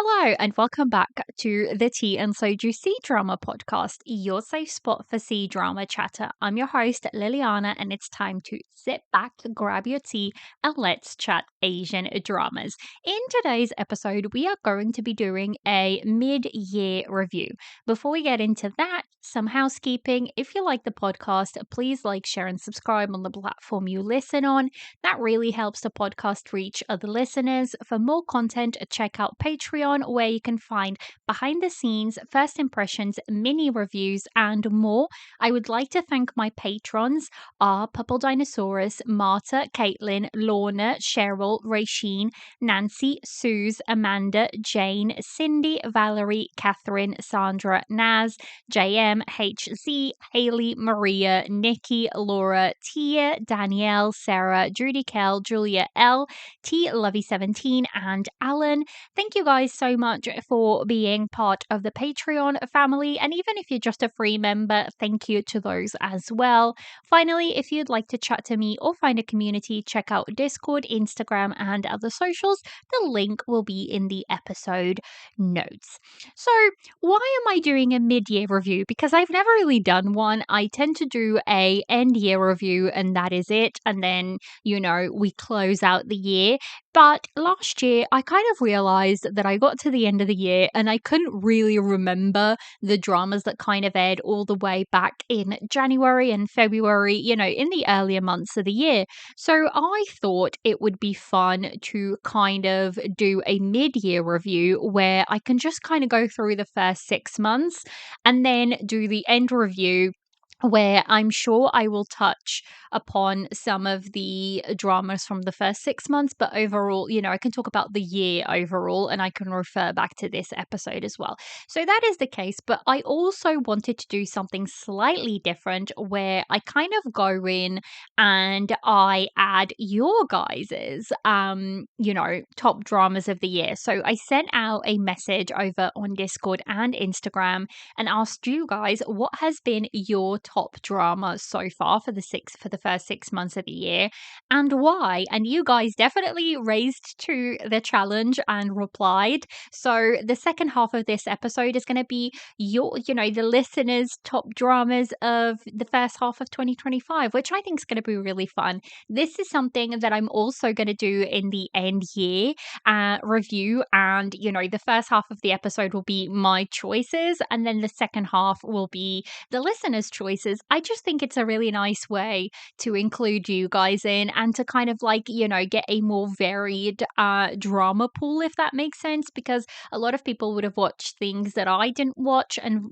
Hello, and welcome back to the Tea and Soju C-Drama podcast, your safe spot for C-Drama chatter. I'm your host, Liliana, and it's time to sit back, grab your tea, and let's chat Asian dramas. In today's episode, we are going to be doing a mid-year review. Before we get into that, some housekeeping. If you like the podcast, please like, share, and subscribe on the platform you listen on. That really helps the podcast reach other listeners. For more content, check out Patreon, where you can find behind the scenes, first impressions, mini reviews, and more. I would like to thank my patrons are Purple Dinosaurus, Marta, Caitlin, Lorna, Cheryl, Rasheen, Nancy, Suze, Amanda, Jane, Cindy, Valerie, Catherine, Sandra, Naz, JM, HZ, Haley, Maria, Nikki, Laura, Tia, Danielle, Sarah, Judy Kell, Julia L, T Lovey17, and Alan. Thank you guys so much for being part of the Patreon family. And even if you're just a free member, thank you to those as well. Finally, if you'd like to chat to me or find a community, check out Discord, Instagram, and other socials. The link will be in the episode notes. So, why am I doing a mid-year review? Because I've never really done one. I tend to do a end-year review and that is it. And then, we close out the year. But last year, I kind of realized that I got to the end of the year and I couldn't really remember the dramas that kind of aired all the way back in January and February, in the earlier months of the year. So I thought it would be fun to kind of do a mid-year review where I can just kind of go through the first 6 months and then do the end review where I'm sure I will touch upon some of the dramas from the first 6 months, but overall, I can talk about the year overall and I can refer back to this episode as well. So that is the case, but I also wanted to do something slightly different where I kind of go in and I add your guys's, top dramas of the year. So I sent out a message over on Discord and Instagram and asked you guys what has been your top drama so far for the first 6 months of the year and why. And you guys definitely raised to the challenge and replied. So the second half of this episode is going to be the listeners' top dramas of the first half of 2025, which I think is going to be really fun. This is something that I'm also going to do in the end year review, and the first half of the episode will be my choices and then the second half will be the listeners' choices. I just think it's a really nice way to include you guys in and to kind of get a more varied drama pool, if that makes sense, because a lot of people would have watched things that I didn't watch and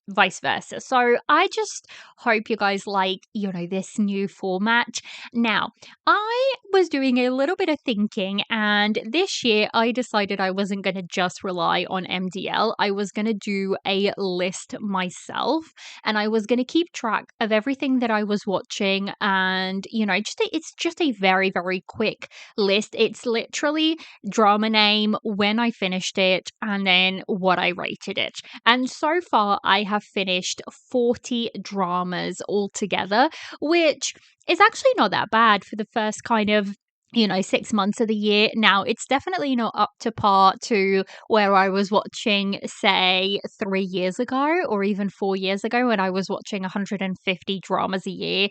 vice versa. So I just hope you guys like this new format. Now, I was doing a little bit of thinking, and this year I decided I wasn't going to just rely on MDL. I was going to do a list myself, and I was going to keep track of everything that I was watching. And it's just a very, very quick list. It's literally drama name, when I finished it, and then what I rated it. And so far, I have finished 40 dramas altogether, which is actually not that bad for the first kind of 6 months of the year. Now, it's definitely not up to par to where I was watching, say, 3 years ago or even 4 years ago when I was watching 150 dramas a year.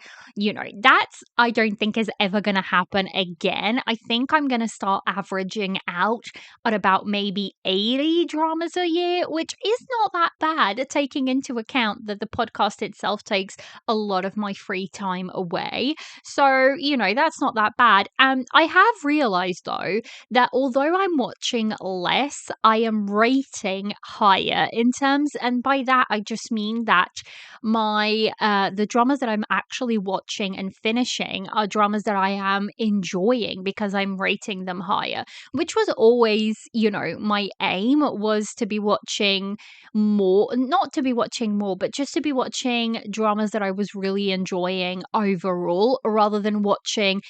That's, I don't think, is ever going to happen again. I think I'm going to start averaging out at about maybe 80 dramas a year, which is not that bad, taking into account that the podcast itself takes a lot of my free time away. So, that's not that bad. I have realized though that although I'm watching less, I am rating higher in terms, and by that I just mean that my the dramas that I'm actually watching and finishing are dramas that I am enjoying because I'm rating them higher, which was always, my aim was to be watching more, not to be watching more, but just to be watching dramas that I was really enjoying overall rather than watching,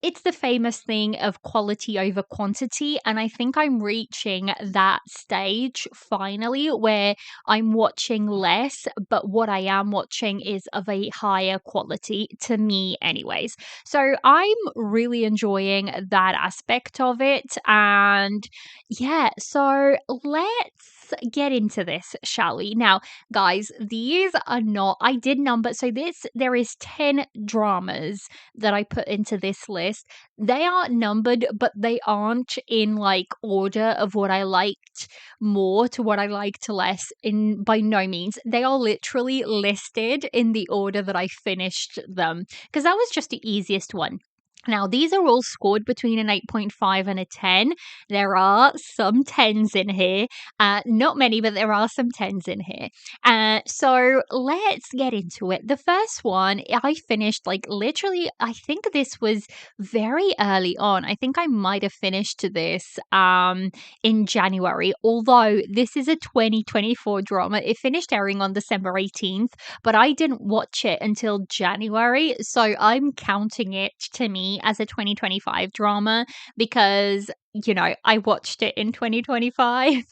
it's the famous thing of quality over quantity. And I think I'm reaching that stage finally where I'm watching less, but what I am watching is of a higher quality to me, anyways. So I'm really enjoying that aspect of it. And yeah, so let's get into this, shall we? Now, guys, these are not, I did number, so there is 10 dramas that I put into this list. They are numbered, but they aren't in like order of what I liked more to what I liked less. In by no means. They are literally listed in the order that I finished them because that was just the easiest one. Now, these are all scored between an 8.5 and a 10. There are some 10s in here. Not many, but there are some 10s in here. So let's get into it. The first one, I finished like literally, I think this was very early on. I think I might have finished this in January, although this is a 2024 drama. It finished airing on December 18th, but I didn't watch it until January. So I'm counting it to me as a 2025 drama because, you know, I watched it in 2025.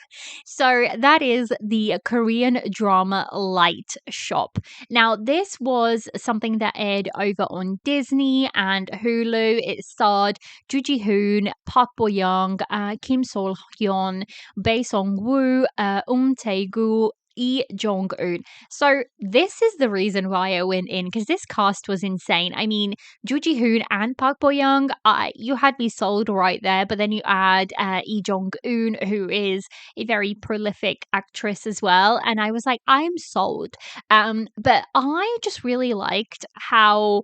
So that is the Korean drama Light Shop. Now, this was something that aired over on Disney and Hulu. It starred Joo Ji Hoon, Park Bo Young, Kim Sol Hyun, Bae Song Woo, Tae Gu, Lee Jong Un. So this is the reason why I went in because this cast was insane. I mean, Joo Ji Hoon and Park Bo Young, you had me sold right there. But then you add Lee Jong Un, who is a very prolific actress as well, and I was like, I'm sold. But I just really liked how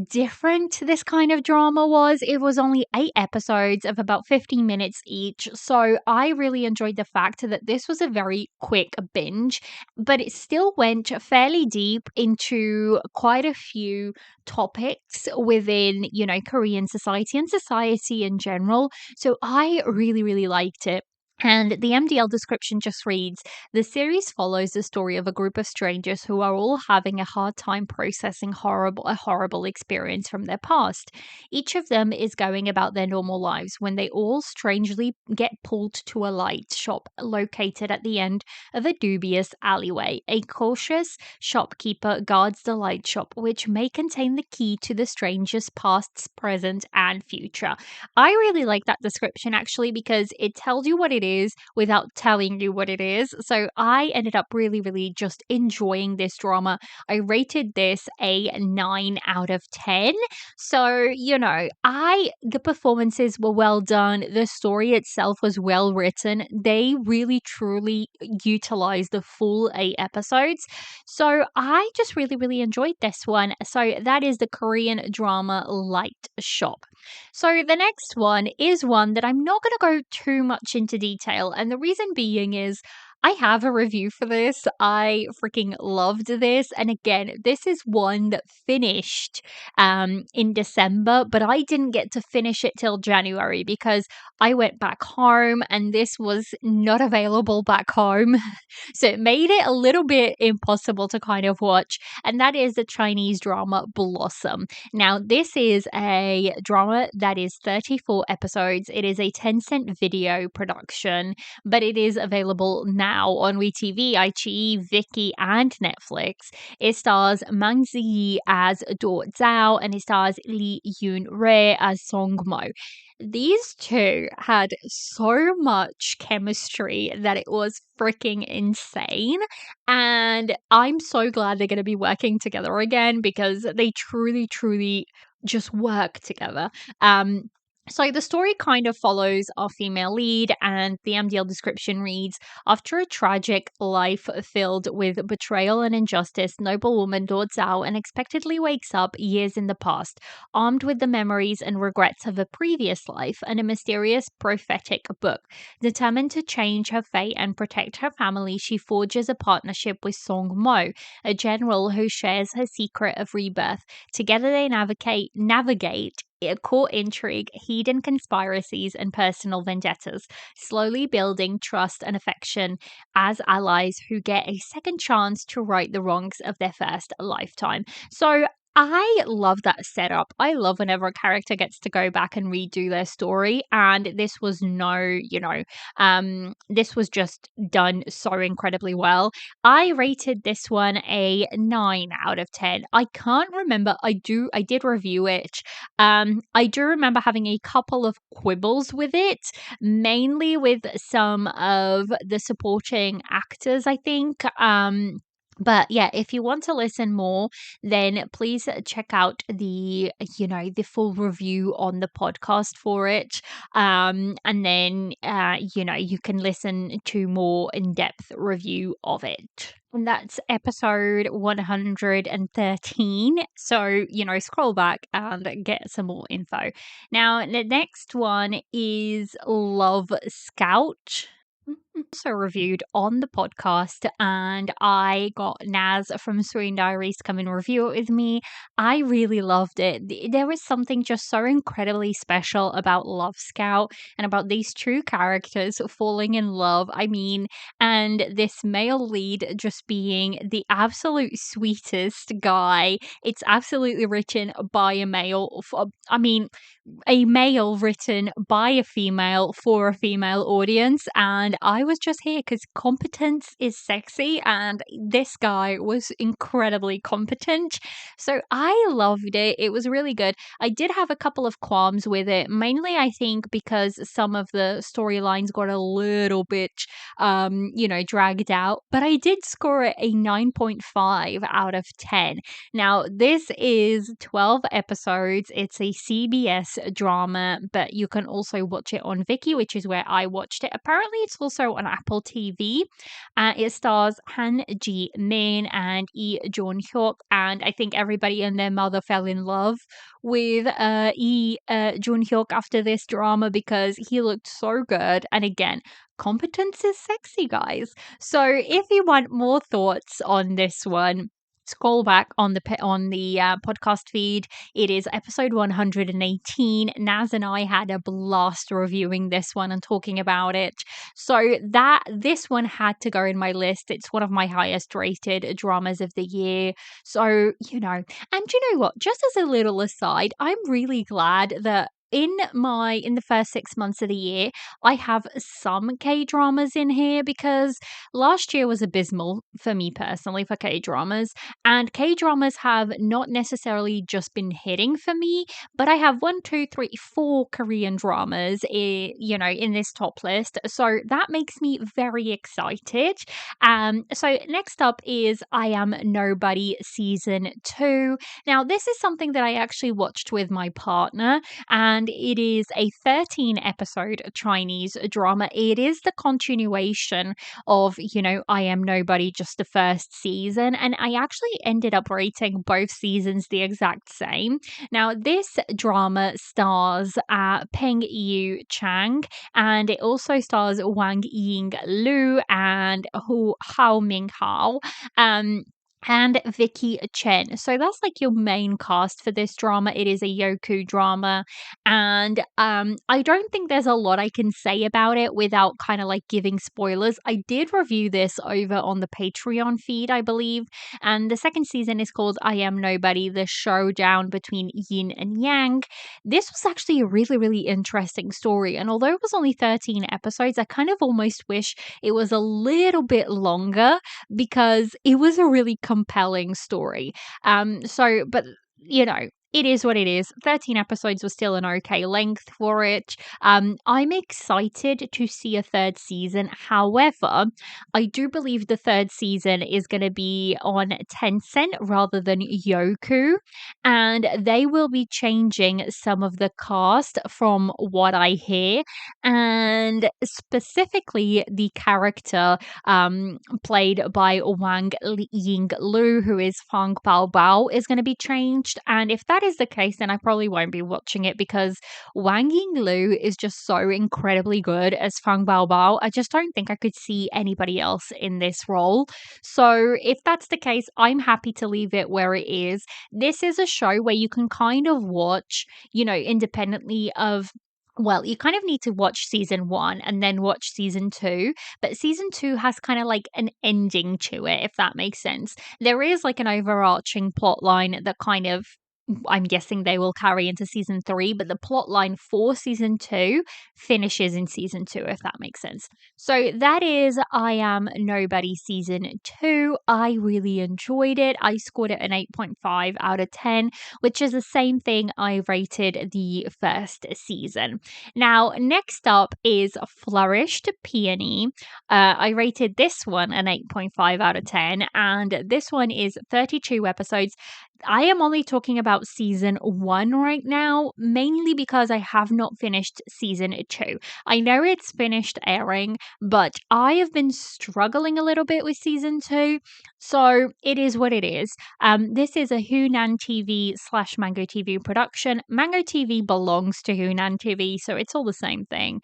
different this kind of drama was. It was only 8 episodes of about 15 minutes each. So I really enjoyed the fact that this was a very quick binge, but it still went fairly deep into quite a few topics within, you know, Korean society and society in general. So I really, really liked it. And the MDL description just reads: the series follows the story of a group of strangers who are all having a hard time processing a horrible experience from their past. Each of them is going about their normal lives when they all strangely get pulled to a light shop located at the end of a dubious alleyway. A cautious shopkeeper guards the light shop, which may contain the key to the strangers' past, present, and future. I really like that description actually because it tells you what it is without telling you what it is. So I ended up really, really just enjoying this drama. I rated this a 9 out of 10. So, you know, the performances were well done. The story itself was well written. They really, truly utilized the full 8 episodes. So I just really, really enjoyed this one. So that is the Korean drama Light Shop. So the next one is one that I'm not going to go too much into detail. And the reason being is I have a review for this. I freaking loved this. And again, this is one that finished in December, but I didn't get to finish it till January because I went back home and this was not available back home. So it made it a little bit impossible to kind of watch. And that is the Chinese drama Blossom. Now, this is a drama that is 34 episodes. It is a Tencent video production, but it is available now on WeTV, iQIYI, Viki, and Netflix. It stars Mang Ziyi as Do Zhao and it stars Lee Yoon Rae as Song Mo. These two had so much chemistry that it was freaking insane. And I'm so glad they're going to be working together again because they truly, truly just work together. So the story kind of follows our female lead, and the MDL description reads: after a tragic life filled with betrayal and injustice, noblewoman Do Zhao unexpectedly wakes up years in the past, armed with the memories and regrets of a previous life and a mysterious prophetic book. Determined to change her fate and protect her family, she forges a partnership with Song Mo, a general who shares her secret of rebirth. Together they navigate court intrigue, hidden conspiracies, and personal vendettas, slowly building trust and affection as allies who get a second chance to right the wrongs of their first lifetime. So I love that setup. I love whenever a character gets to go back and redo their story. And this was this was just done so incredibly well. I rated this one a 9 out of 10. I can't remember. I did review it. I do remember having a couple of quibbles with it, mainly with some of the supporting actors, I think. But yeah, if you want to listen more, then please check out the full review on the podcast for it. And then you can listen to more in-depth review of it. And that's episode 113. So, scroll back and get some more info. Now, the next one is Love Scout. Also reviewed on the podcast, and I got Naz from Swoon Diaries to come and review it with me. I really loved it. There was something just so incredibly special about Love Scout and about these two characters falling in love. I mean, and this male lead just being the absolute sweetest guy. It's absolutely written by a male. I mean, a male written by a female for a female audience, and I was just here because competence is sexy, and this guy was incredibly competent, so I loved it. It was really good. I did have a couple of qualms with it, mainly I think because some of the storylines got a little bit dragged out, but I did score it a 9.5 out of 10. Now, this is 12 episodes. It's a CBS drama, but you can also watch it on Viki, which is where I watched it. Apparently, it's also on Apple TV. It stars Han Ji Min and Lee Jun Hyuk, and I think everybody and their mother fell in love with Lee Jun Hyuk after this drama because he looked so good. And again, competence is sexy, guys. So if you want more thoughts on this one, scroll back on the podcast feed. It is episode 118. Naz and I had a blast reviewing this one and talking about it. So that this one had to go in my list. It's one of my highest rated dramas of the year. So, and you know what? Just as a little aside, I'm really glad that in the first 6 months of the year, I have some K dramas in here because last year was abysmal for me personally for K dramas, and K dramas have not necessarily just been hitting for me, but I have one, two, three, four Korean dramas, in this top list. So that makes me very excited. So next up is I Am Nobody season 2. Now, this is something that I actually watched with my partner, and it is a 13 episode Chinese drama. It is the continuation of, I Am Nobody, just the first season. And I actually ended up rating both seasons the exact same. Now, this drama stars Peng Yu Chang, and it also stars Wang Ying Lu and Hu Hao Ming Hao. And Vicky Chen. So that's like your main cast for this drama. It is a Yoku drama. And I don't think there's a lot I can say about it without kind of like giving spoilers. I did review this over on the Patreon feed, I believe. And the second season is called I Am Nobody, the showdown between yin and yang. This was actually a really, really interesting story. And although it was only 13 episodes, I kind of almost wish it was a little bit longer because it was a really compelling story. But it is what it is. 13 episodes was still an okay length for it. I'm excited to see a third season. However, I do believe the third season is going to be on Tencent rather than Yoku, and they will be changing some of the cast from what I hear, and specifically the character played by Wang Ying Lu, who is Fang Bao Bao, is going to be changed. And if that is the case, then I probably won't be watching it because Wang Ying Lu is just so incredibly good as Fang Bao Bao. I just don't think I could see anybody else in this role. So if that's the case, I'm happy to leave it where it is. This is a show where you can kind of watch, independently of Well, you kind of need to watch season 1 and then watch season 2, but season 2 has kinda like an ending to it, if that makes sense. There is like an overarching plot line that kind of I'm guessing they will carry into season 3, but the plot line for season 2 finishes in season 2, if that makes sense. So that is I Am Nobody season 2. I really enjoyed it. I scored it an 8.5 out of 10, which is the same thing I rated the first season. Now, next up is Flourished Peony. I rated this one an 8.5 out of 10, and this one is 32 episodes. I am only talking about season 1 right now, mainly because I have not finished season 2. I know it's finished airing, but I have been struggling a little bit with season 2, so it is what it is. This is a Hunan TV slash Mango TV production. Mango TV belongs to Hunan TV, so it's all the same thing.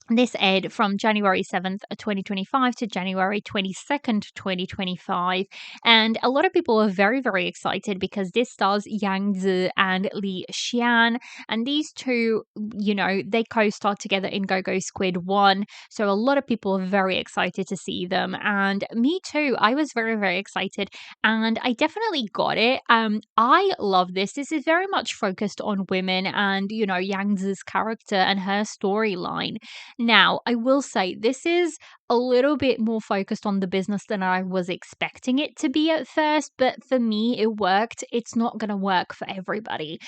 This aired from January 7th, 2025 to January 22nd, 2025. And a lot of people are very, very excited because this stars Yang Zi and Li Xian. And these two, they co starred together in Go Go Squid 1. So a lot of people are very excited to see them. And me too. I was very, very excited. And I definitely got it. I love this. This is very much focused on women and, Yang Zi's character and her storyline. Now, I will say this is a little bit more focused on the business than I was expecting it to be at first, but for me, it worked. It's not going to work for everybody.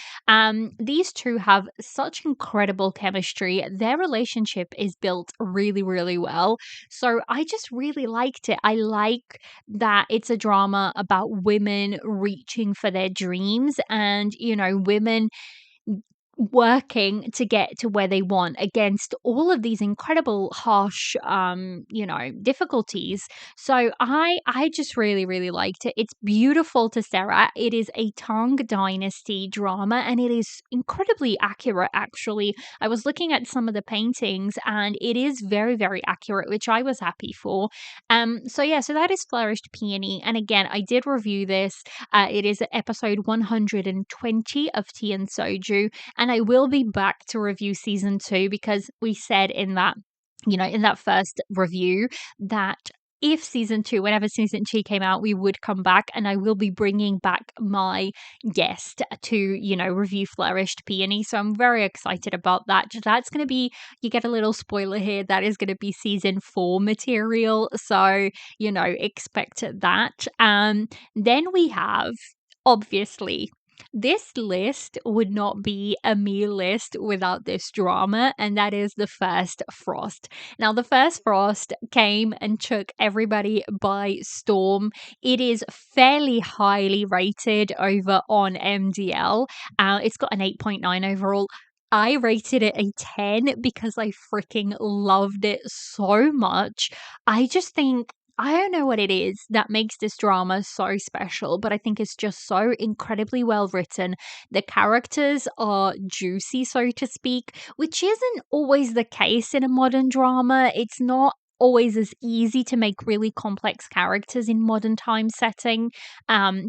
These two have such incredible chemistry. Their relationship is built really, really well. So I just really liked it. I like that it's a drama about women reaching for their dreams and, women working to get to where they want against all of these incredible harsh difficulties. So I just really, really liked it. It's beautiful to stare at. It is a Tang Dynasty drama and it is incredibly accurate. Actually, I was looking at some of the paintings and it is very, very accurate, which I was happy for. So that is Flourished Peony, and again I did review this. It is episode 120 of Tea and Soju, and I will be back to review season 2 because we said in that, in that first review that if season 2, whenever season 2 came out, we would come back and I will be bringing back my guest to, review Flourished Peony. So I'm very excited about that. That's going to be, you get a little spoiler here, that is going to be season 4 material. So, expect that. Then we have, obviously, this list would not be a me list without this drama, and that is The First Frost. Now, The First Frost came and took everybody by storm. It is fairly highly rated over on MDL. It's got an 8.9 overall. I rated it a 10 because I freaking loved it so much. I just think I don't know what it is that makes this drama so special, but I think it's just so incredibly well written. The characters are juicy, so to speak, which isn't always the case in a modern drama. It's not always as easy to make really complex characters in modern time setting,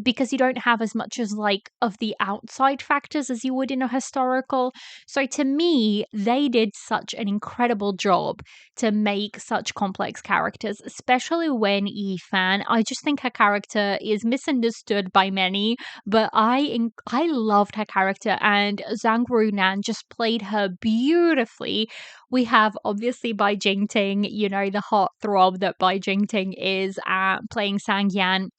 because you don't have as much as like of the outside factors as you would in a historical. So to me, they did such an incredible job to make such complex characters, especially when Yifan. I just think her character is misunderstood by many, but I loved her character, and Zhang Runan just played her beautifully. We have obviously Bai Jingting, the heartthrob that Bai Jingting is, playing Sang Yan.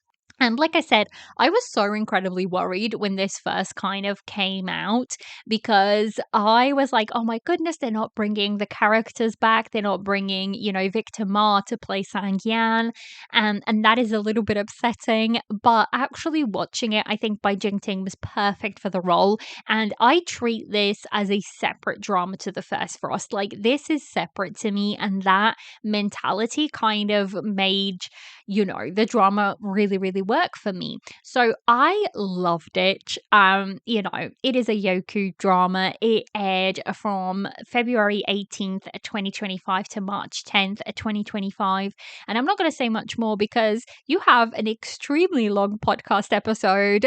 And like I said, I was so incredibly worried when this first kind of came out because I was like, oh my goodness, they're not bringing the characters back. They're not bringing, Victor Ma to play Sang Yan. And that is a little bit upsetting. But actually watching it, I think Bai Jingting was perfect for the role. And I treat this as a separate drama to The First Frost. Like, this is separate to me. And that mentality kind of made the drama really, really work for me. So I loved it. It is a Yoku drama. It aired from February 18th, 2025 to March 10th, 2025. And I'm not going to say much more because you have an extremely long podcast episode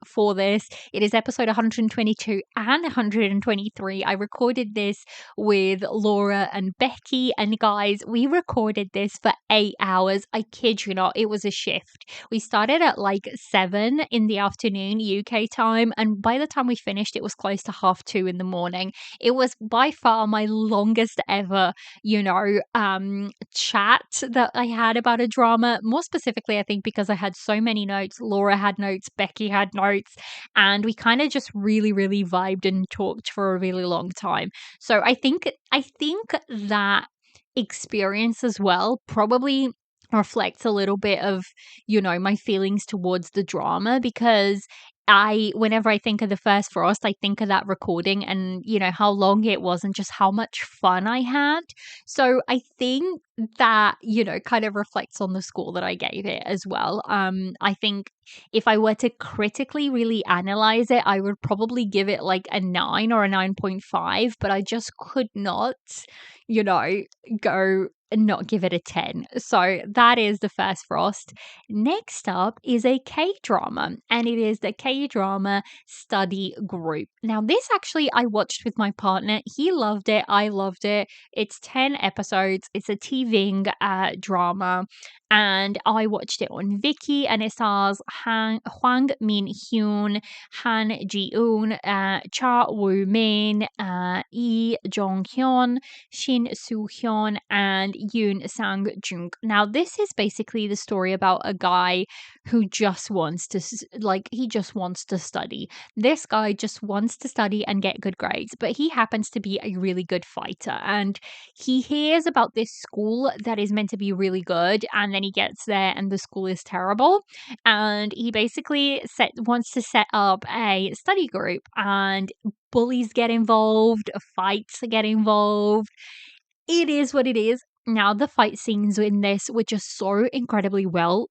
for this. It is episode 122 and 123. I recorded this with Laura and Becky. And guys, we recorded this for 8 hours. I kid you not, it was a shift. We started at like 7 in the afternoon UK time, and by the time we finished, it was close to 2:30 in the morning. It was by far my longest ever, chat that I had about a drama. More specifically, I think because I had so many notes. Laura had notes, Becky had notes, and we kind of just really, really vibed and talked for a really long time. So I think that experience as well probably reflects a little bit of, my feelings towards the drama, because whenever I think of the first Frost, I think of that recording and, how long it was and just how much fun I had. So I think that, kind of reflects on the score that I gave it as well. I think if I were to critically really analyze it, I would probably give it like a 9 or a 9.5, but I just could not, you know, go and not give it a 10. So that is the first Frost. Next up is a K drama, and it is the K drama Study Group. Now, this actually I watched with my partner. He loved it. I loved it. It's 10 episodes. It's a TVing drama, and I watched it on Viki, and it stars Hwang Min Hyun, Han Ji Eun, Cha Woo Min, Lee Jong Hyun, Shin Soo Hyun, and Yoon Sang Jung. Now, this is basically the story about a guy who just wants to, he just wants to study. This guy just wants to study and get good grades, but he happens to be a really good fighter, and he hears about this school that is meant to be really good, and then he gets there and the school is terrible, and he basically wants to set up a study group, and bullies get involved, fights get involved. It is what it is. Now, the fight scenes in this were just so incredibly well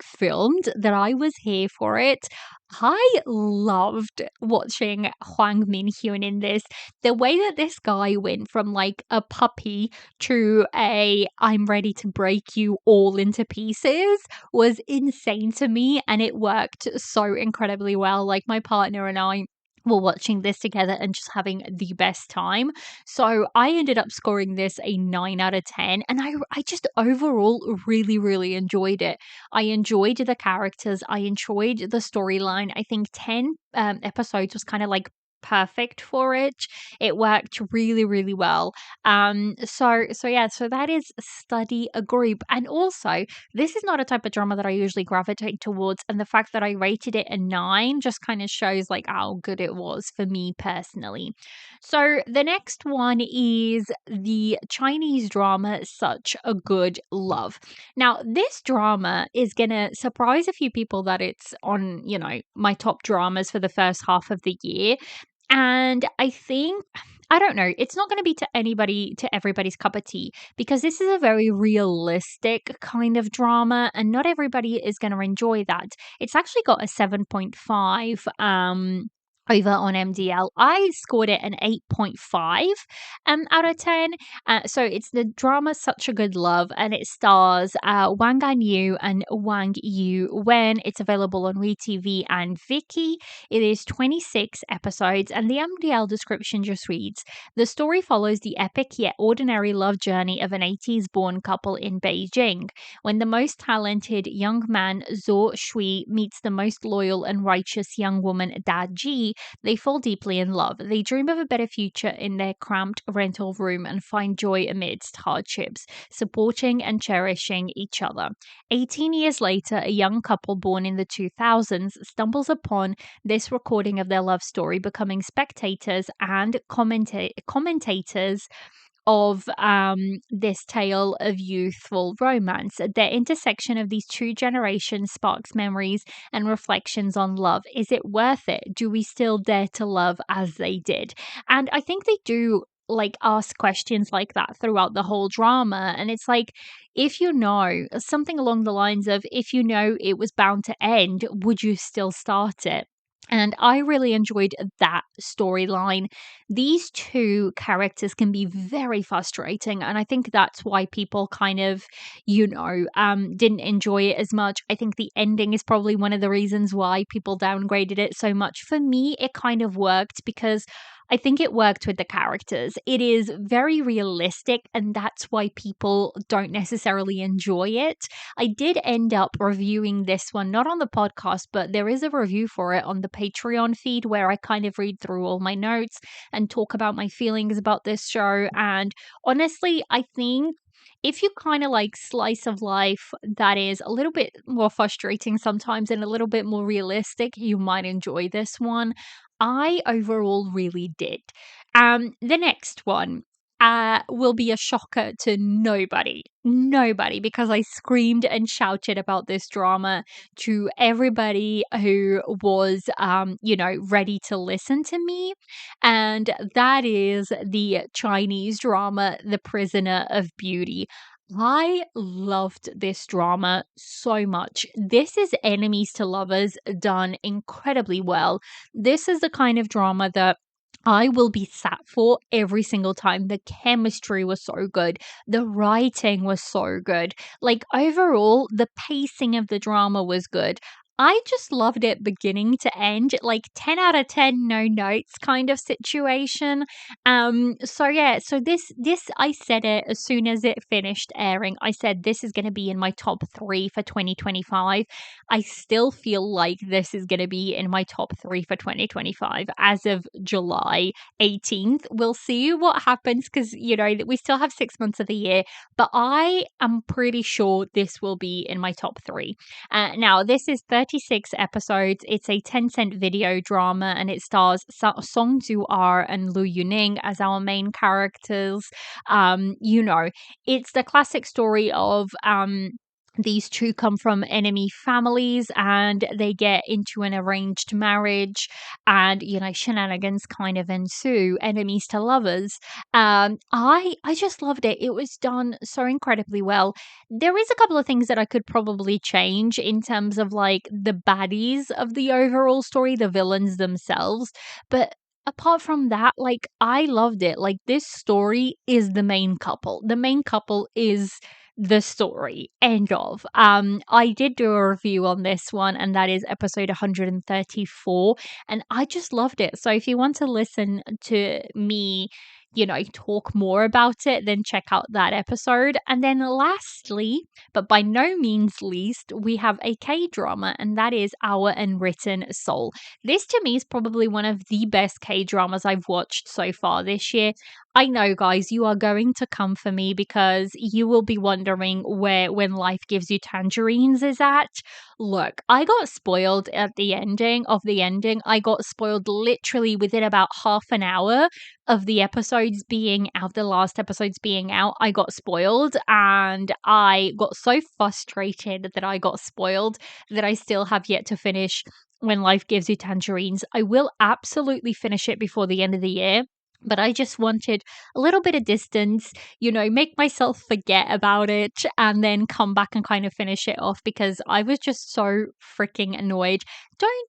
filmed that I was here for it. I loved watching Hwang Min Hyun in this. The way that this guy went from like a puppy to a I'm ready to break you all into pieces was insane to me, and it worked so incredibly well. Like, my partner and I were watching this together and just having the best time. So I ended up scoring this a 9 out of 10, and I just overall really, really enjoyed it. I enjoyed the characters. I enjoyed the storyline. I think 10 episodes was kind of like perfect for it. It worked really, really well. So that is Study a Group. And also, this is not a type of drama that I usually gravitate towards, and the fact that I rated it a 9 just kind of shows like how good it was for me personally. So the next one is the Chinese drama Such a Good Love. Now, this drama is gonna surprise a few people that it's on, my top dramas for the first half of the year. And I think, I don't know, it's not going to be to everybody's cup of tea, because this is a very realistic kind of drama and not everybody is going to enjoy that. It's actually got a 7.5 over on MDL. I scored it an 8.5 out of 10. So it's the drama Such a Good Love, and it stars Wang Ganyu and Wang Yu Wen. It's available on WeTV and Viki. It is 26 episodes, and the MDL description just reads: the story follows the epic yet ordinary love journey of an 80s born couple in Beijing. When the most talented young man Zhou Shui meets the most loyal and righteous young woman Da Ji, they fall deeply in love. They dream of a better future in their cramped rental room and find joy amidst hardships, supporting and cherishing each other. 18 years later, a young couple born in the 2000s stumbles upon this recording of their love story, becoming spectators and commentators of this tale of youthful romance. The intersection of these two generations sparks memories and reflections on love. Is it worth it? Do we still dare to love as they did? And I think they do ask questions like that throughout the whole drama, and it's like, if you know something along the lines of, if you know it was bound to end, would you still start it? And I really enjoyed that storyline. These two characters can be very frustrating. And I think that's why people kind of, didn't enjoy it as much. I think the ending is probably one of the reasons why people downgraded it so much. For me, it kind of worked because I think it worked with the characters. It is very realistic, and that's why people don't necessarily enjoy it. I did end up reviewing this one, not on the podcast, but there is a review for it on the Patreon feed where I kind of read through all my notes and talk about my feelings about this show. And honestly, I think if you kind of like slice of life that is a little bit more frustrating sometimes and a little bit more realistic, you might enjoy this one. I overall really did. The next one will be a shocker to nobody. Nobody, because I screamed and shouted about this drama to everybody who was, ready to listen to me. And that is the Chinese drama, The Prisoner of Beauty. I loved this drama so much. This is enemies to lovers done incredibly well. This is the kind of drama that I will be sat for every single time. The chemistry was so good. The writing was so good. Like, overall, the pacing of the drama was good. I just loved it beginning to end, like 10 out of 10 no notes kind of situation. So this I said it as soon as it finished airing. I said this is going to be in my top 3 for 2025. I still feel like this is going to be in my top 3 for 2025 as of July 18th. We'll see what happens because, we still have 6 months of the year, but I am pretty sure this will be in my top 3. Now, this is 36 episodes. It's a Tencent video drama and it stars Song Zu-ar and Lu Yuning as our main characters. It's the classic story of these two come from enemy families and they get into an arranged marriage, and shenanigans kind of ensue, enemies to lovers. I just loved it. It was done so incredibly well. There is a couple of things that I could probably change in terms of like the baddies of the overall story, the villains themselves, but apart from that, like, I loved it. Like, this story is the main couple. The main couple is the story. End of. I did do a review on this one, and that is episode 134, and I just loved it. So if you want to listen to me, talk more about it, then check out that episode. And then lastly, but by no means least, we have a K drama, and that is Our Unwritten Soul. This to me is probably one of the best K dramas I've watched so far this year. I know, guys, you are going to come for me because you will be wondering where When Life Gives You Tangerines is at. Look, I got spoiled at the ending of the ending. I got spoiled literally within about half an hour of the episodes being out, the last episodes being out. I got spoiled and I got so frustrated that I got spoiled that I still have yet to finish When Life Gives You Tangerines. I will absolutely finish it before the end of the year. But I just wanted a little bit of distance, make myself forget about it and then come back and kind of finish it off because I was just so freaking annoyed.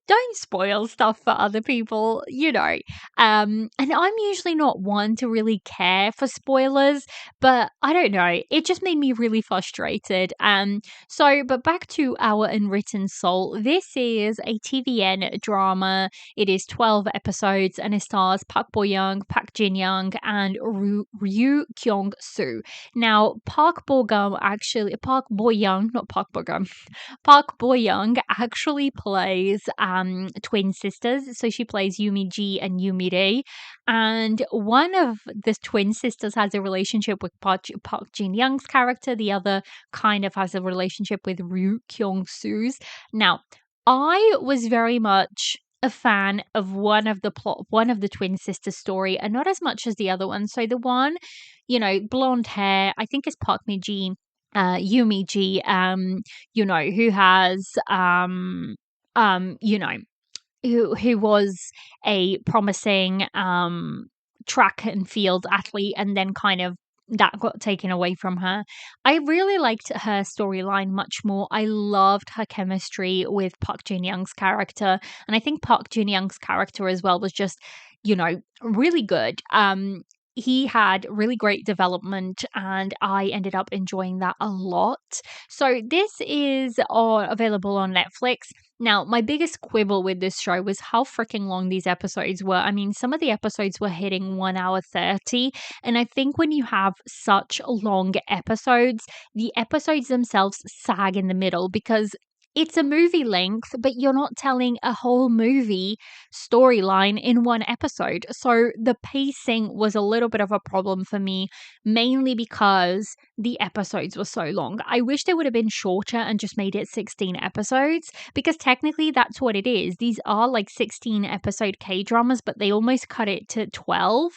Don't spoil stuff for other people, and I'm usually not one to really care for spoilers, but I don't know. It just made me really frustrated. But back to Our Unwritten Soul. This is a TVN drama. It is 12 episodes and it stars Park Bo Young, Park Jin Young, and Ryu Kyung Soo. Now, Park Bo Young, not Park Bo Gum, Park Bo Young actually plays twin sisters. So she plays Yumi Ji and Yumi Rei. And one of the twin sisters has a relationship with Park Jin Young's character. The other kind of has a relationship with Ryu Kyung Soo's. Now, I was very much a fan of one of the twin sister story, and not as much as the other one. So the one, blonde hair, I think is Park Mi Ji, Yumi Ji, who has who was a promising track and field athlete and then kind of that got taken away from her. I really liked her storyline much more. I loved her chemistry with Park Jin Young's character, and I think Park Jin Young's character as well was just, really good. He had really great development, and I ended up enjoying that a lot. So this is available on Netflix. Now, my biggest quibble with this show was how freaking long these episodes were. I mean, some of the episodes were hitting 1 hour 30. And I think when you have such long episodes, the episodes themselves sag in the middle because it's a movie length, but you're not telling a whole movie storyline in one episode. So the pacing was a little bit of a problem for me, mainly because the episodes were so long. I wish they would have been shorter and just made it 16 episodes because technically that's what it is. These are like 16 episode K dramas, but they almost cut it to 12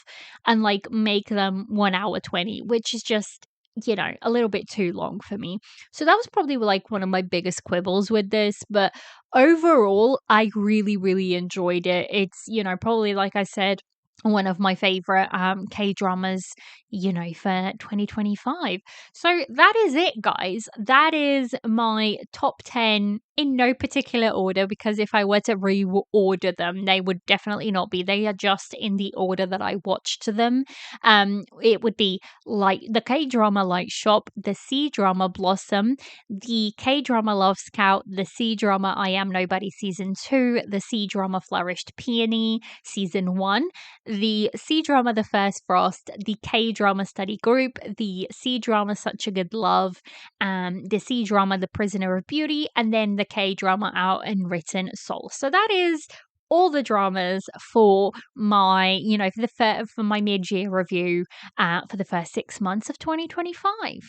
and like make them 1 hour 20, which is just, a little bit too long for me. So that was probably like one of my biggest quibbles with this. But overall, I really, really enjoyed it. It's, probably like I said, one of my favorite K dramas, for 2025. So that is it, guys. That is my top 10 in no particular order, because if I were to reorder them, they would definitely not be. They are just in the order that I watched them. It would be like the K drama Light Shop, the C drama Blossom, the K drama Love Scout, the C drama I Am Nobody season 2, the C drama Flourished Peony season 1, the C drama The First Frost, the K drama Study Group, the C drama Such a Good Love, the C drama The Prisoner of Beauty, and then the K drama Out and Written Soul. So that is all the dramas for my, for my mid-year review for the first 6 months of 2025.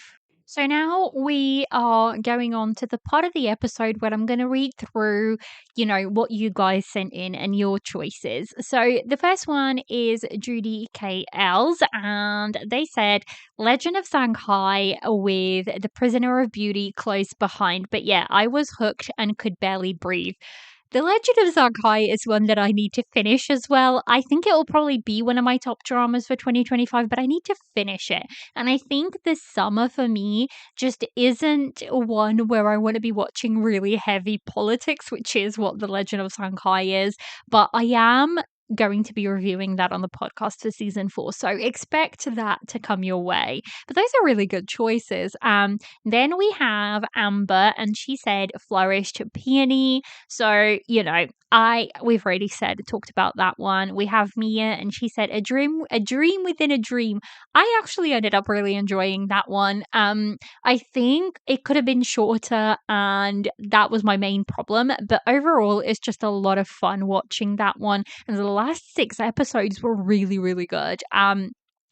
So now we are going on to the part of the episode where I'm going to read through, what you guys sent in and your choices. So the first one is Judy KL's, and they said Legend of Shanghai with The Prisoner of Beauty close behind. But yeah, I was hooked and could barely breathe. The Legend of Shanghai is one that I need to finish as well. I think it will probably be one of my top dramas for 2025, but I need to finish it. And I think this summer for me just isn't one where I want to be watching really heavy politics, which is what The Legend of Shanghai is. But I am going to be reviewing that on the podcast for season 4. So expect that to come your way. But those are really good choices. Then we have Amber, and she said Flourished Peony. So, we've already talked about that one. We have Mia, and she said a dream within a dream. I actually ended up really enjoying that one. I think it could have been shorter, and that was my main problem. But overall, it's just a lot of fun watching that one. And the last 6 episodes were really, really good.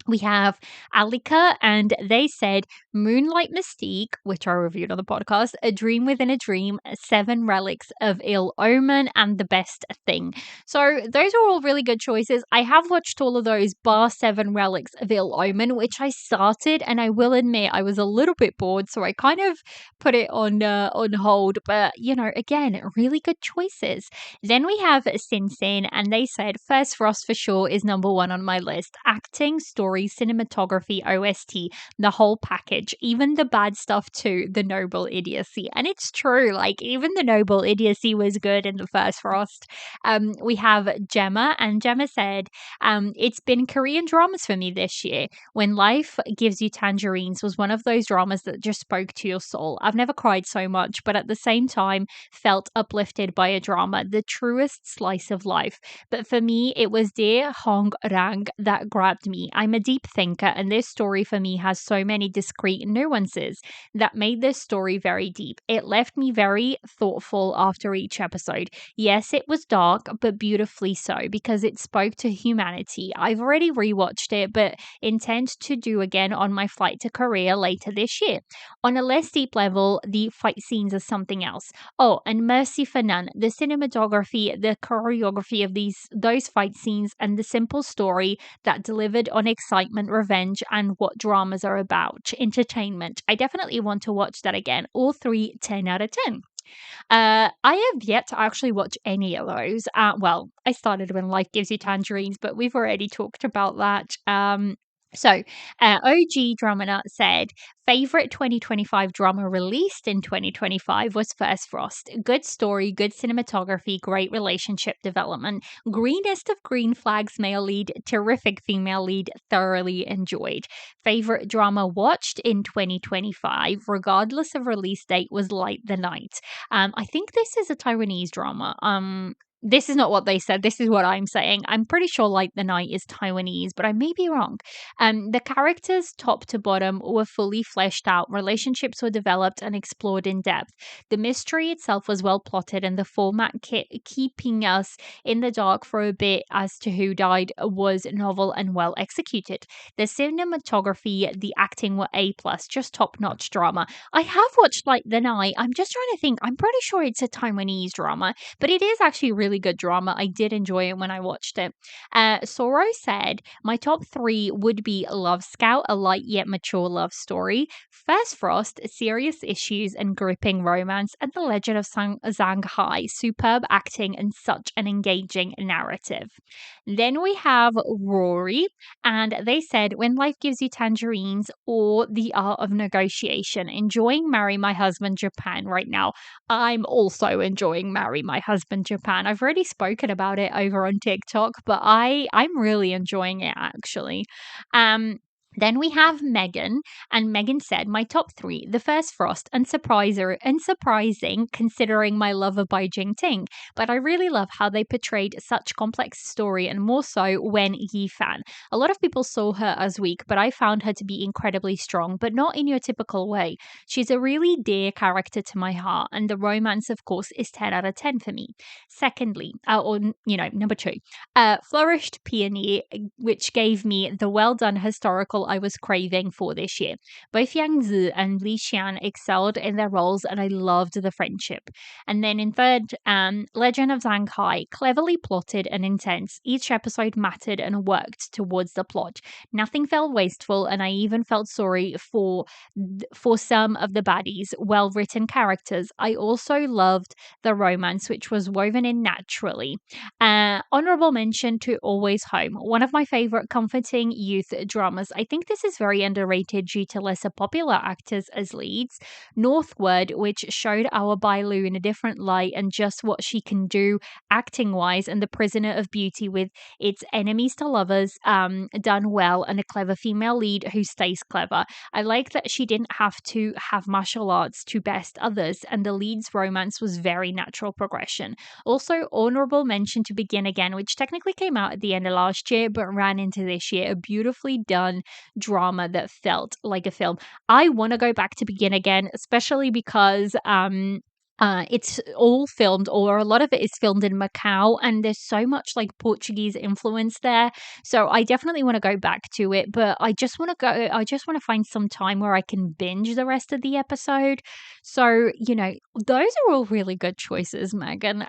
We have Alika, and they said Moonlight Mystique, which I reviewed on the podcast, A Dream Within a Dream, 7 Relics of Ill Omen, and The Best Thing. So those are all really good choices. I have watched all of those bar 7 Relics of Ill Omen, which I started, and I will admit I was a little bit bored, so I kind of put it on hold. But again, really good choices. Then we have Sin Sin, and they said First Frost for sure is number 1 on my list. Acting, story, cinematography, OST, the whole package, even the bad stuff too, the Noble Idiocy. And it's true, like even the Noble Idiocy was good in the First Frost. We have Gemma, and Gemma said, it's been Korean dramas for me this year. When Life Gives You Tangerines was one of those dramas that just spoke to your soul. I've never cried so much, but at the same time felt uplifted by a drama, the truest slice of life. But for me, it was Dear Hong Rang that grabbed me. I'm a deep thinker, and this story for me has so many discrete nuances that made this story very deep. It left me very thoughtful after each episode. Yes, it was dark, but beautifully so, because it spoke to humanity. I've already rewatched it, but intend to do again on my flight to Korea later this year. On a less deep level, the fight scenes are something else. Oh, and Mercy for None, the cinematography, the choreography of those fight scenes, and the simple story that delivered on excitement, revenge, and what dramas are about. Entertainment. I definitely want to watch that again. All 3, 10 out of 10. I have yet to actually watch any of those. Well, I started When Life Gives You Tangerines, but we've already talked about that. So, OG Drummer said, favorite 2025 drama released in 2025 was First Frost. Good story, good cinematography, great relationship development, greenest of green flags male lead, terrific female lead, thoroughly enjoyed. Favorite drama watched in 2025, regardless of release date, was Light the Night. I think this is a Taiwanese drama. This is not what they said. This is what I'm saying. I'm pretty sure Light the Night is Taiwanese, but I may be wrong. The characters, top to bottom, were fully fleshed out. Relationships were developed and explored in depth. The mystery itself was well plotted, and the format keeping us in the dark for a bit as to who died was novel and well executed. The cinematography, the acting were A plus, just top notch drama. I have watched Like the Night. I'm just trying to think. I'm pretty sure it's a Taiwanese drama, but it is actually really good drama. I did enjoy it when I watched it. Soro said, my top three would be Love Scout, a light yet mature love story, First Frost, serious issues and gripping romance, and The Legend of Zhang Hai, superb acting and such an engaging narrative. Then we have Rory, and they said, when life gives you tangerines or the art of negotiation, enjoying Marry My Husband Japan right now. I'm also enjoying Marry My Husband Japan. I've already spoken about it over on TikTok, but I'm really enjoying it actually. Um then we have Megan, and Megan said, my top three, The First Frost, unsurprising considering my love of Bai Jing-ting, but I really love how they portrayed such complex story and more so when Yi Fan. A lot of people saw her as weak, but I found her to be incredibly strong, but not in your typical way. She's a really dear character to my heart, and the romance, of course, is 10 out of 10 for me. Secondly, number two, Flourished Peony, which gave me the well done historical I was craving for this year. Both Yang Zi and Li Xian excelled in their roles, and I loved the friendship. And then in third, Legend of Zhang Hai, cleverly plotted and intense. Each episode mattered and worked towards the plot. Nothing felt wasteful, and I even felt sorry for some of the baddies. Well written characters. I also loved the romance, which was woven in naturally. Honorable mention to Always Home, one of my favorite comforting youth dramas. I think this is very underrated due to lesser popular actors as leads. Northward, which showed our Bailu in a different light and just what she can do acting wise, and The Prisoner of Beauty with its enemies to lovers done well, and a clever female lead who stays clever. I like that she didn't have to have martial arts to best others, and the lead's romance was very natural progression. Also, honorable mention to Begin Again, which technically came out at the end of last year but ran into this year. A beautifully done drama that felt like a film. I want to go back to Begin Again, especially because it's all filmed, or a lot of it is filmed in Macau, and there's so much like Portuguese influence there. So I definitely want to go back to it, but I just want to go. I just want to find some time where I can binge the rest of the episode. So those are all really good choices, Megan.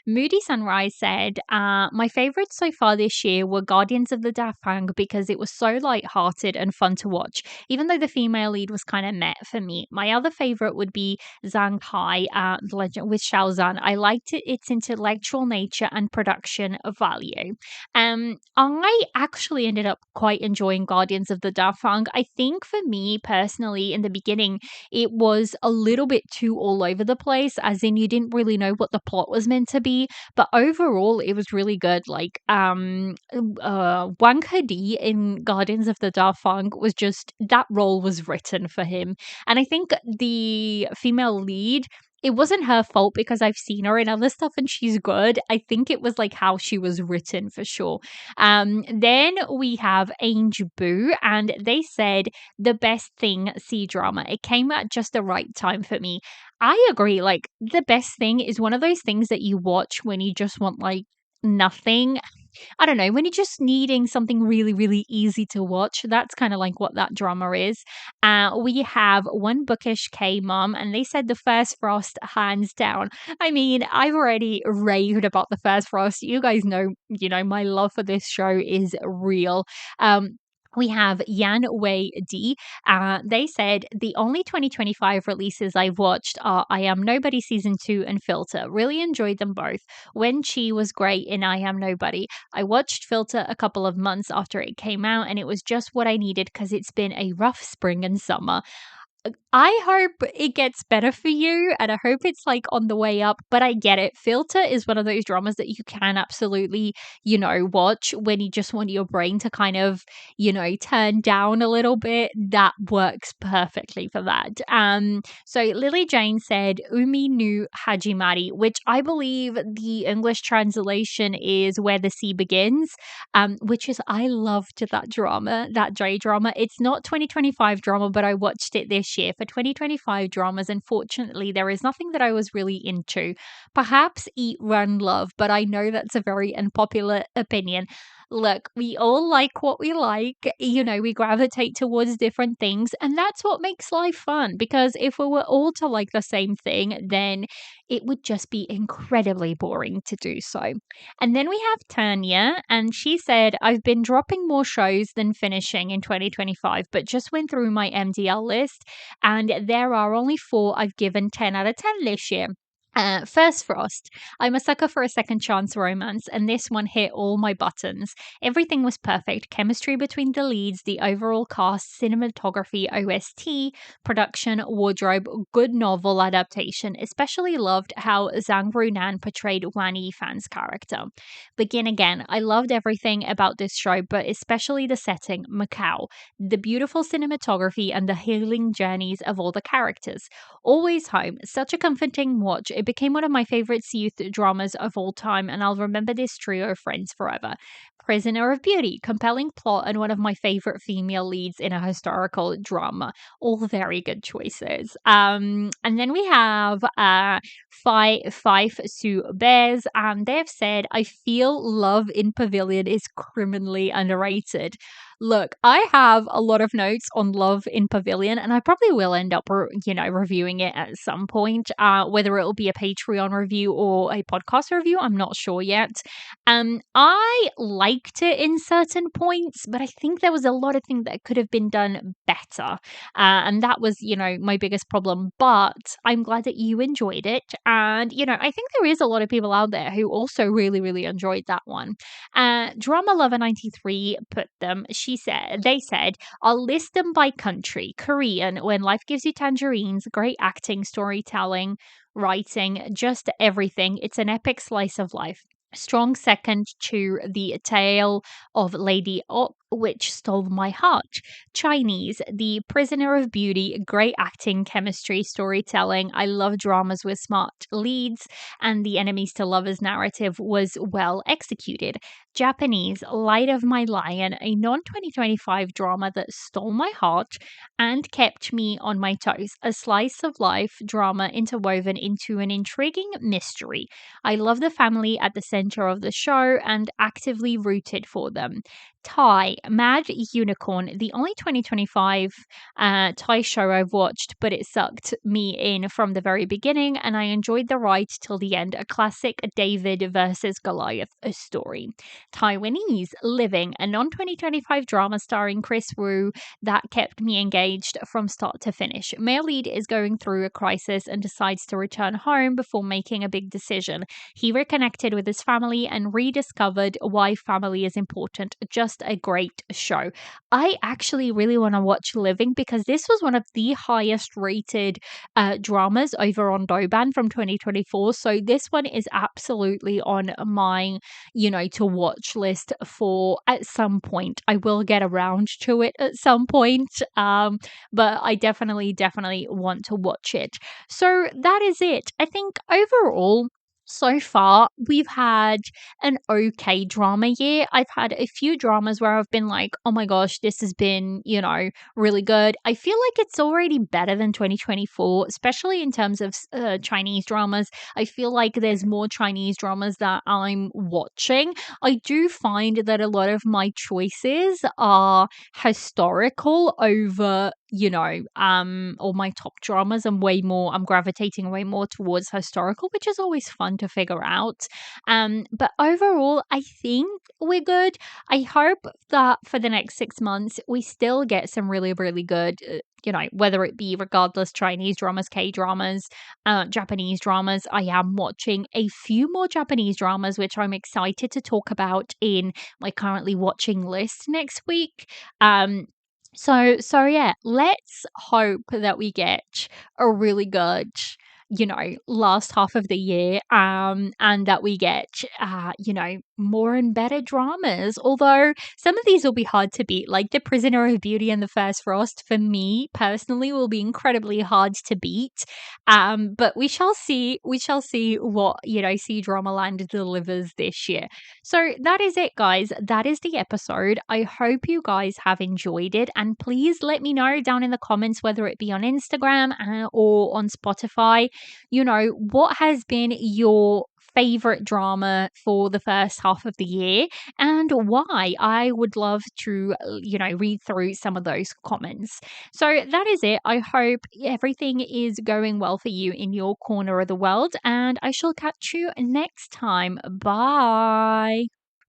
Moody Sunrise said, my favorites so far this year were Guardians of the Dafang because it was so light-hearted and fun to watch, even though the female lead was kind of meh for me. My other favorite would be Zhang Hai, The Legend with Xiao Zhan. I liked its intellectual nature and production value. I actually ended up quite enjoying Guardians of the Dafang. I think for me personally, in the beginning, it was a little bit too all over the place, as in you didn't really know what the plot was meant to be. But overall, it was really good. Like, Wang Hedi in Guardians of the Dafang was just, that role was written for him. And I think the female lead, it wasn't her fault because I've seen her in other stuff and she's good. I think it was like how she was written for sure. Then we have Angel Boo, and they said the best thing C drama. It came at just the right time for me. I agree. Like, the best thing is one of those things that you watch when you just want like nothing. I don't know, when you're just needing something really, really easy to watch, that's kind of like what that drama is. We have One Bookish K Mom, and they said The First Frost, hands down. I mean, I've already raved about The First Frost. You guys know, my love for this show is real. Um, We have Yan Wei Di. They said the only 2025 releases I've watched are I Am Nobody Season 2 and Filter. Really enjoyed them both. When Chi was great in I Am Nobody. I watched Filter a couple of months after it came out, and it was just what I needed because it's been a rough spring and summer. I hope it gets better for you and I hope it's like on the way up, but I get it. Filter is one of those dramas that you can absolutely, watch when you just want your brain to kind of, turn down a little bit. That works perfectly for that. So Lily Jane said Umi no Hajimari, which I believe the English translation is Where the Sea Begins, which is I loved that drama, that J drama. It's not 2025 drama, but I watched it this year. For 2025 dramas, unfortunately, there is nothing that I was really into. Perhaps Eat, Run, Love, but I know that's a very unpopular opinion. Look, we all like what we like. We gravitate towards different things, and that's what makes life fun. Because if we were all to like the same thing, then it would just be incredibly boring to do so. And then we have Tanya, and she said, I've been dropping more shows than finishing in 2025, but just went through my MDL list, and there are only four I've given 10 out of 10 this year. First Frost. I'm a sucker for a second chance romance, and this one hit all my buttons. Everything was perfect chemistry between the leads, the overall cast, cinematography, OST, production, wardrobe, good novel adaptation. Especially loved how Zhang Runan portrayed Wang Yifan's character. Begin Again. I loved everything about this show, but especially the setting, Macau, the beautiful cinematography, and the healing journeys of all the characters. Always Home, such a comforting watch. It became one of my favorite youth dramas of all time, and I'll remember this trio of friends forever. Prisoner of Beauty, compelling plot and one of my favorite female leads in a historical drama. All very good choices. And then we have Five Sue Bears, and they've said, I feel Love in Pavilion is criminally underrated. Look, I have a lot of notes on Love in Pavilion, and I probably will end up, reviewing it at some point. Whether it'll be a Patreon review or a podcast review, I'm not sure yet. I liked it in certain points, but I think there was a lot of things that could have been done better, and that was, my biggest problem. But I'm glad that you enjoyed it, and I think there is a lot of people out there who also really, really enjoyed that one. Drama Lover 93 put them. They said, I'll list them by country. Korean, When Life Gives You Tangerines, great acting, storytelling, writing, just everything. It's an epic slice of life. Strong second to The Tale of Lady Ok, which stole my heart. Chinese, The Prisoner of Beauty, great acting, chemistry, storytelling. I love dramas with smart leads, and the enemies to lovers narrative was well executed. Japanese, Light of My Lion, a non 2025 drama that stole my heart and kept me on my toes. A slice of life drama interwoven into an intriguing mystery. I love the family at the center of the show and actively rooted for them. Thai, Mad Unicorn, the only 2025 Thai show I've watched, but it sucked me in from the very beginning, and I enjoyed the ride till the end. A classic David versus Goliath story. Taiwanese, Living, a non 2025 drama starring Chris Wu that kept me engaged from start to finish. Male lead is going through a crisis and decides to return home before making a big decision. He reconnected with his family and rediscovered why family is important. Just a great show. I actually really want to watch Living because this was one of the highest rated dramas over on Douban from 2024. So this one is absolutely on my, to watch list for at some point. I will get around to it at some point. But I definitely want to watch it. So that is it. I think overall, so far, we've had an okay drama year. I've had a few dramas where I've been like, oh my gosh, this has been, really good. I feel like it's already better than 2024, especially in terms of Chinese dramas. I feel like there's more Chinese dramas that I'm watching. I do find that a lot of my choices are historical over all my top dramas. I'm gravitating way more towards historical, which is always fun to figure out. But overall, I think we're good. I hope that for the next 6 months, we still get some really, really good, whether it be regardless Chinese dramas, K dramas, Japanese dramas. I am watching a few more Japanese dramas, which I'm excited to talk about in my currently watching list next week. So yeah, let's hope that we get a really good, last half of the year, and that we get, more and better dramas. Although some of these will be hard to beat, like The Prisoner of Beauty and The First Frost, for me personally, will be incredibly hard to beat. But we shall see. We shall see what, C Drama Land delivers this year. So that is it, guys. That is the episode. I hope you guys have enjoyed it. And please let me know down in the comments, whether it be on Instagram or on Spotify, what has been your favorite drama for the first half of the year and why. I would love to, read through some of those comments. So that is it. I hope everything is going well for you in your corner of the world, and I shall catch you next time. Bye.